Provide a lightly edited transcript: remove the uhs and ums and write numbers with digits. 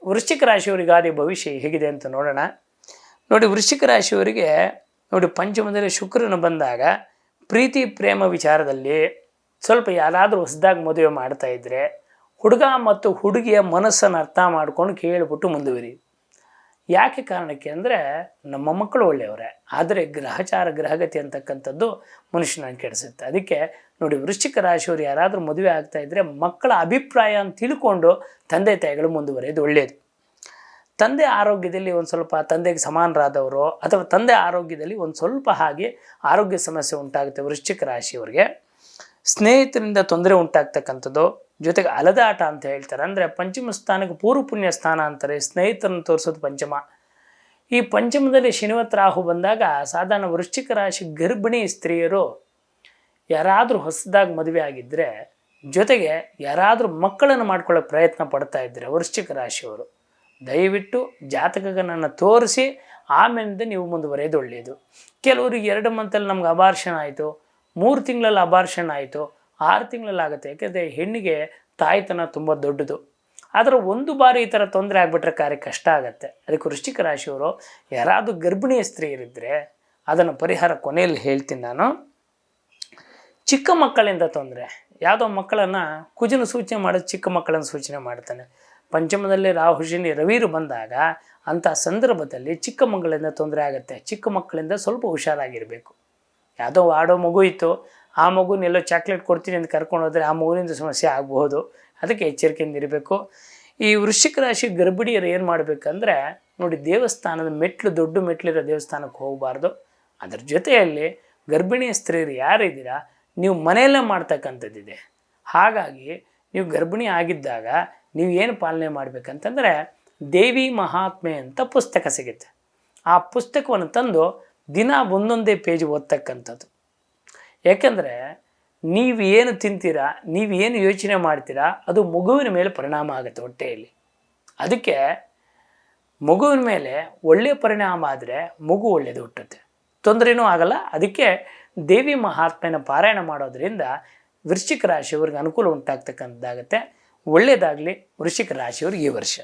ವೃಶ್ಚಿಕ ರಾಶಿಯವರಿಗಾದ ಭವಿಷ್ಯ ಹೇಗಿದೆ ಅಂತ ನೋಡೋಣ. ನೋಡಿ, ವೃಶ್ಚಿಕ ರಾಶಿಯವರಿಗೆ ನೋಡಿ, ಪಂಚಮದಲ್ಲಿ ಶುಕ್ರನ ಬಂದಾಗ ಪ್ರೀತಿ ಪ್ರೇಮ ವಿಚಾರದಲ್ಲಿ ಸ್ವಲ್ಪ ಯಾರಾದರೂ ಹೊಸದಾಗಿ ಮದುವೆ ಮಾಡ್ತಾ ಇದ್ದರೆ ಹುಡುಗ ಮತ್ತು ಹುಡುಗಿಯ ಮನಸ್ಸನ್ನು ಅರ್ಥ ಮಾಡ್ಕೊಂಡು ಕೇಳಿಬಿಟ್ಟು ಮುಂದುವರಿ. ಯಾಕೆ ಕಾರಣಕ್ಕೆ ಅಂದರೆ ನಮ್ಮ ಮಕ್ಕಳು ಒಳ್ಳೆಯವರೇ, ಆದರೆ ಗ್ರಹಗತಿ ಅಂತಕ್ಕಂಥದ್ದು ಮನುಷ್ಯನನ್ನು ಕೆಡಿಸುತ್ತೆ. ಅದಕ್ಕೆ ನೋಡಿ, ವೃಶ್ಚಿಕ ರಾಶಿಯವರು ಯಾರಾದರೂ ಮದುವೆ ಆಗ್ತಾ ಇದ್ದರೆ ಮಕ್ಕಳ ಅಭಿಪ್ರಾಯ ಅಂತ ತಿಳ್ಕೊಂಡು ತಂದೆ ತಾಯಿಗಳು ಮುಂದುವರಿಯೋದು ಒಳ್ಳೆಯದು. ತಂದೆ ಆರೋಗ್ಯದಲ್ಲಿ ಒಂದು ಸ್ವಲ್ಪ ತಂದೆಗೆ ಸಮಾನರಾದವರು ಅಥವಾ ತಂದೆ ಆರೋಗ್ಯದಲ್ಲಿ ಒಂದು ಸ್ವಲ್ಪ ಹಾಗೆ ಆರೋಗ್ಯ ಸಮಸ್ಯೆ ಉಂಟಾಗುತ್ತೆ. ವೃಶ್ಚಿಕ ರಾಶಿಯವರಿಗೆ ಸ್ನೇಹಿತರಿಂದ ತೊಂದರೆ ಉಂಟಾಗ್ತಕ್ಕಂಥದ್ದು, ಜೊತೆಗೆ ಅಲದಾಟ ಅಂತ ಹೇಳ್ತಾರೆ. ಅಂದರೆ ಪಂಚಮ ಸ್ಥಾನಕ್ಕೆ ಪೂರ್ವ ಪುಣ್ಯ ಸ್ಥಾನ ಅಂತಾರೆ, ಸ್ನೇಹಿತರನ್ನು ತೋರಿಸೋದು ಪಂಚಮ. ಈ ಪಂಚಮದಲ್ಲಿ ಶನಿವತ್ ರಾಹು ಬಂದಾಗ ಸಾಧಾರಣ ವೃಶ್ಚಿಕ ರಾಶಿ ಗರ್ಭಿಣಿ ಸ್ತ್ರೀಯರು ಯಾರಾದರೂ ಹೊಸದಾಗಿ ಮದುವೆ ಆಗಿದ್ದರೆ, ಜೊತೆಗೆ ಯಾರಾದರೂ ಮಕ್ಕಳನ್ನು ಮಾಡ್ಕೊಳ್ಳೋ ಪ್ರಯತ್ನ ಪಡ್ತಾ ಇದ್ದರೆ ವೃಶ್ಚಿಕ ರಾಶಿಯವರು ದಯವಿಟ್ಟು ಜಾತಕಗಳನ್ನು ತೋರಿಸಿ ಆಮೇಲಿಂದ ನೀವು ಮುಂದುವರೆಯೋದು ಒಳ್ಳೆಯದು. ಕೆಲವರಿಗೆ 2 ಮಂತಲ್ಲಿ ನಮ್ಗೆ ಅಬಾರ್ಷನ್ ಆಯಿತು, 3 ತಿಂಗಳಲ್ಲಿ ಅಬಾರ್ಷನ್ ಆಯಿತು, 6 ತಿಂಗಳಲ್ಲಿ ಆಗುತ್ತೆ. ಯಾಕೆಂದರೆ ಹೆಣ್ಣಿಗೆ ತಾಯ್ತನ ತುಂಬ ದೊಡ್ಡದು. ಆದರೆ ಒಂದು ಬಾರಿ ಈ ಥರ ತೊಂದರೆ ಆಗಿಬಿಟ್ರೆ ಕಾರ್ಯ ಕಷ್ಟ ಆಗುತ್ತೆ. ಅದಕ್ಕೆ ವೃಶ್ಚಿಕ ರಾಶಿಯವರು ಯಾರಾದರೂ ಗರ್ಭಿಣಿಯ ಸ್ತ್ರೀಯರಿದ್ದರೆ ಅದನ್ನು ಪರಿಹಾರ ಕೊನೆಯಲ್ಲಿ ಹೇಳ್ತೀನಿ ನಾನು. ಚಿಕ್ಕ ಮಕ್ಕಳಿಂದ ತೊಂದರೆ, ಯಾವುದೋ ಮಕ್ಕಳನ್ನು ಕುಜನ ಸೂಚನೆ ಮಾಡೋದು ಚಿಕ್ಕ ಮಕ್ಕಳನ್ನು ಸೂಚನೆ ಮಾಡ್ತಾನೆ. ಪಂಚಮದಲ್ಲಿ ರಾಹು ಶನಿ ರವಿರು ಬಂದಾಗ ಅಂಥ ಸಂದರ್ಭದಲ್ಲಿ ಚಿಕ್ಕ ಮಕ್ಕಳಿಂದ ತೊಂದರೆ ಆಗುತ್ತೆ. ಚಿಕ್ಕ ಮಕ್ಕಳಿಂದ ಸ್ವಲ್ಪ ಹುಷಾರಾಗಿರಬೇಕು. ಯಾವುದೋ ಆಡೋ ಮಗು ಇತ್ತು, ಆ ಮಗುನೆಲ್ಲೋ ಚಾಕ್ಲೇಟ್ ಕೊಡ್ತೀನಿ ಅಂತ ಕರ್ಕೊಂಡು ಹೋದರೆ ಆ ಮಗುವಿನಿಂದ ಸಮಸ್ಯೆ ಆಗಬಹುದು. ಅದಕ್ಕೆ ಎಚ್ಚರಿಕೆಯಿಂದ ಇರಬೇಕು. ಈ ವೃಶ್ಚಿಕ ರಾಶಿ ಗರ್ಭಿಣಿಯರು ಏನು ಮಾಡಬೇಕಂದ್ರೆ ನೋಡಿ, ದೇವಸ್ಥಾನದ ದೊಡ್ಡ ಮೆಟ್ಲಿರೋ ದೇವಸ್ಥಾನಕ್ಕೆ ಹೋಗಬಾರ್ದು. ಅದರ ಜೊತೆಯಲ್ಲಿ ಗರ್ಭಿಣಿಯ ಸ್ತ್ರೀಯರು ಯಾರಿದ್ದೀರಾ ನೀವು ಮನೆಯಲ್ಲೇ ಮಾಡ್ತಕ್ಕಂಥದ್ದಿದೆ. ಹಾಗಾಗಿ ನೀವು ಗರ್ಭಿಣಿ ಆಗಿದ್ದಾಗ ನೀವು ಏನು ಪಾಲನೆ ಮಾಡಬೇಕಂತಂದರೆ ದೇವಿ ಮಹಾತ್ಮೆ ಅಂತ ಪುಸ್ತಕ ಸಿಗುತ್ತೆ. ಆ ಪುಸ್ತಕವನ್ನು ತಂದು ದಿನ ಒಂದೊಂದೇ ಪೇಜ್ ಓದ್ತಕ್ಕಂಥದ್ದು. ಯಾಕೆಂದರೆ ನೀವು ಏನು ತಿಂತೀರಾ, ನೀವು ಏನು ಯೋಚನೆ ಮಾಡ್ತೀರಾ ಅದು ಮಗುವಿನ ಮೇಲೆ ಪರಿಣಾಮ ಆಗುತ್ತೆ ಹೊಟ್ಟೆಯಲ್ಲಿ. ಅದಕ್ಕೆ ಮಗುವಿನ ಮೇಲೆ ಒಳ್ಳೆಯ ಪರಿಣಾಮ ಆದರೆ ಮಗು ಒಳ್ಳೆಯದು ಹುಟ್ಟುತ್ತೆ, ತೊಂದರೆನೂ ಆಗಲ್ಲ. ಅದಕ್ಕೆ ದೇವಿ ಮಹಾತ್ಮೆನ ಪಾರಾಯಣ ಮಾಡೋದ್ರಿಂದ ವೃಶ್ಚಿಕ ರಾಶಿಯವ್ರಿಗೆ ಅನುಕೂಲ ಉಂಟಾಗ್ತಕ್ಕಂಥದ್ದಾಗುತ್ತೆ. ಒಳ್ಳೆಯದಾಗಲಿ ವೃಶ್ಚಿಕ ರಾಶಿಯವ್ರಿಗೆ ಈ ವರ್ಷ.